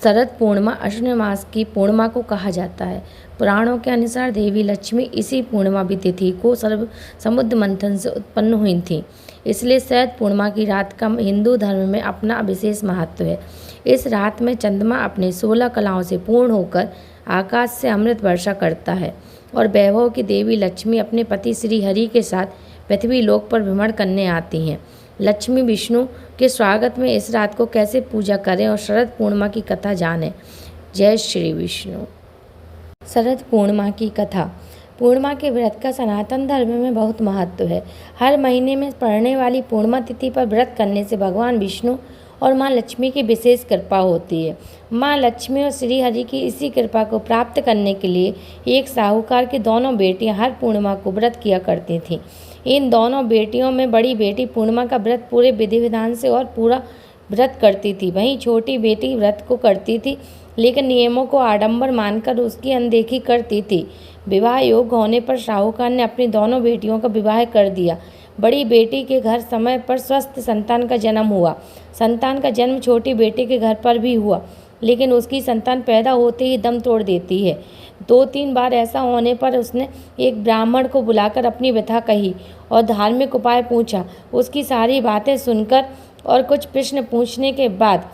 शरद पूर्णिमा अश्विन मास की पूर्णिमा को कहा जाता है। पुराणों के अनुसार देवी लक्ष्मी इसी पूर्णिमा की तिथि को समुद्र मंथन से उत्पन्न हुई थी, इसलिए शरद पूर्णिमा की रात का हिंदू धर्म में अपना विशेष महत्व है। इस रात में चंद्रमा अपने 16 कलाओं से पूर्ण होकर आकाश से अमृत वर्षा करता है और वैभव की देवी लक्ष्मी अपने पति श्री हरि के साथ पृथ्वी लोक पर भ्रमण करने आती हैं। लक्ष्मी विष्णु के स्वागत में इस रात को कैसे पूजा करें और शरद पूर्णिमा की कथा जानें। जय श्री विष्णु। शरद पूर्णिमा की कथा। पूर्णिमा के व्रत का सनातन धर्म में बहुत महत्व है। हर महीने में पड़ने वाली पूर्णिमा तिथि पर व्रत करने से भगवान विष्णु और माँ लक्ष्मी की विशेष कृपा होती है। माँ लक्ष्मी और श्री हरि की इसी कृपा को प्राप्त करने के लिए एक साहूकार की दोनों बेटियां हर पूर्णिमा को व्रत किया करती थीं। इन दोनों बेटियों में बड़ी बेटी पूर्णिमा का व्रत पूरे विधि विधान से और पूरा व्रत करती थी, वहीं छोटी बेटी व्रत को करती थी लेकिन नियमों को आडंबर मानकर उसकी अनदेखी करती थी। विवाह योग्य होने पर साहूकार ने अपनी दोनों बेटियों का विवाह कर दिया। बड़ी बेटी के घर समय पर स्वस्थ संतान का जन्म हुआ। संतान का जन्म छोटी बेटी के घर पर भी हुआ, लेकिन उसकी संतान पैदा होते ही दम तोड़ देती है। 2-3 बार ऐसा होने पर उसने एक ब्राह्मण को बुलाकर अपनी व्यथा कही और धार्मिक उपाय पूछा। उसकी सारी बातें सुनकर और कुछ प्रश्न पूछने के बाद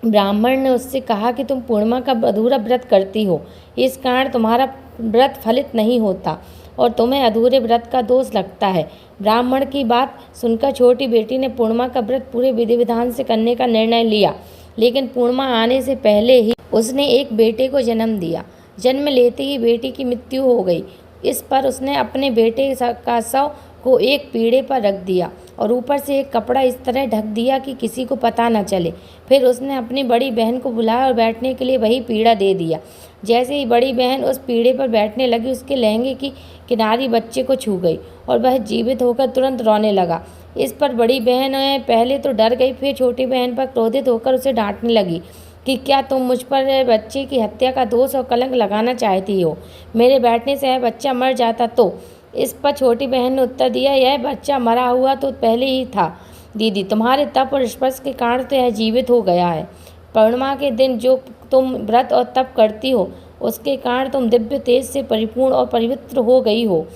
ब्राह्मण ने उससे कहा कि तुम पूर्णिमा का अधूरा व्रत करती हो, इस कारण तुम्हारा व्रत फलित नहीं होता और तुम्हें अधूरे व्रत का दोष लगता है। ब्राह्मण की बात सुनकर छोटी बेटी ने पूर्णिमा का व्रत पूरे विधि विधान से करने का निर्णय लिया, लेकिन पूर्णिमा आने से पहले ही उसने एक बेटे को जन्म दिया। जन्म लेते ही बेटी की मृत्यु हो गई। इस पर उसने अपने बेटे का शव को एक पीढ़े पर रख दिया और ऊपर से एक कपड़ा इस तरह ढक दिया कि किसी को पता न चले। फिर उसने अपनी बड़ी बहन को बुलाया और बैठने के लिए वही पीढ़ा दे दिया। जैसे ही बड़ी बहन उस पीढ़े पर बैठने लगी, उसके लहंगे की किनारी बच्चे को छू गई और वह जीवित होकर तुरंत रोने लगा। इस पर बड़ी बहन पहले तो डर गई, फिर छोटी बहन पर क्रोधित होकर उसे डांटने लगी कि क्या तुम मुझ पर बच्चे की हत्या का दोष और कलंक लगाना चाहती हो? मेरे बैठने से यह बच्चा मर जाता तो? इस पर छोटी बहन ने उत्तर दिया, यह बच्चा मरा हुआ तो पहले ही था दीदी, तुम्हारे तप और स्पर्श के कारण तो यह जीवित हो गया है। पूर्णिमा के दिन जो तुम व्रत और तप करती हो उसके कारण तुम दिव्य तेज से परिपूर्ण और पवित्र हो गई हो।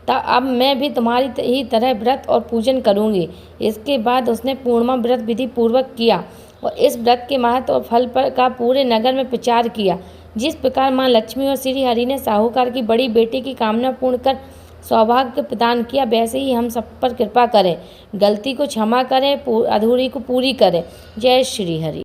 अब मैं भी तुम्हारी ही तरह व्रत और पूजन करूँगी। इसके बाद उसने पूर्णिमा व्रत विधि पूर्वक किया और इस व्रत के महत्व और फल पर का पूरे नगर में प्रचार किया। जिस प्रकार माँ लक्ष्मी और श्री हरि ने साहूकार की बड़ी बेटी की कामना पूर्ण कर सौभाग्य प्रदान किया, वैसे ही हम सब पर कृपा करें, गलती को क्षमा करें, अधूरी को पूरी करें। जय श्री हरि।